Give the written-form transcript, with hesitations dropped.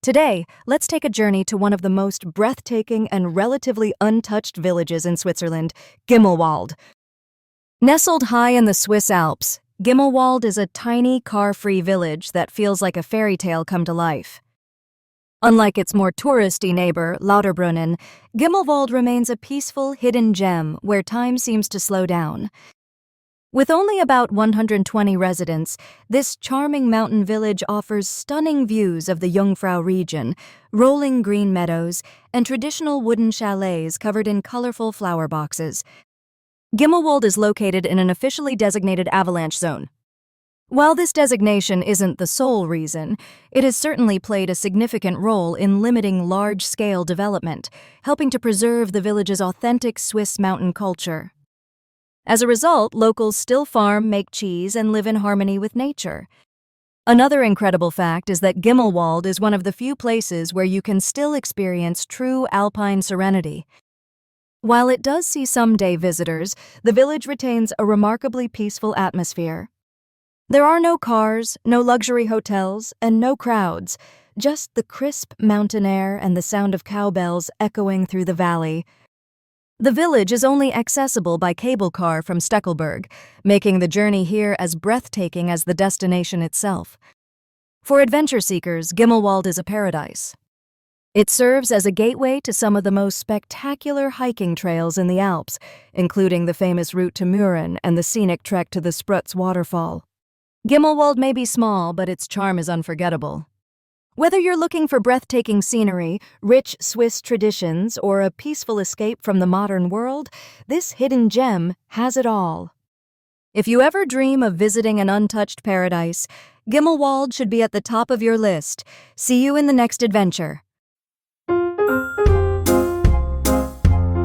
Today, let's take a journey to one of the most breathtaking and relatively untouched villages in Switzerland, Gimmelwald. Nestled high in the Swiss Alps, Gimmelwald is a tiny, car-free village that feels like a fairy tale come to life. Unlike its more touristy neighbor, Lauterbrunnen, Gimmelwald remains a peaceful, hidden gem where time seems to slow down. With only about 120 residents, this charming mountain village offers stunning views of the Jungfrau region, rolling green meadows, and traditional wooden chalets covered in colorful flower boxes. Gimmelwald is located in an officially designated avalanche zone. While this designation isn't the sole reason, it has certainly played a significant role in limiting large-scale development, helping to preserve the village's authentic Swiss mountain culture. As a result, locals still farm, make cheese, and live in harmony with nature. Another incredible fact is that Gimmelwald is one of the few places where you can still experience true Alpine serenity. While it does see some day visitors, the village retains a remarkably peaceful atmosphere. There are no cars, no luxury hotels, and no crowds, just the crisp mountain air and the sound of cowbells echoing through the valley. The village is only accessible by cable car from Steckelberg, making the journey here as breathtaking as the destination itself. For adventure seekers, Gimmelwald is a paradise. It serves as a gateway to some of the most spectacular hiking trails in the Alps, including the famous route to Mürren and the scenic trek to the Sprutz waterfall. Gimmelwald may be small, but its charm is unforgettable. Whether you're looking for breathtaking scenery, rich Swiss traditions, or a peaceful escape from the modern world, this hidden gem has it all. If you ever dream of visiting an untouched paradise, Gimmelwald should be at the top of your list. See you in the next adventure.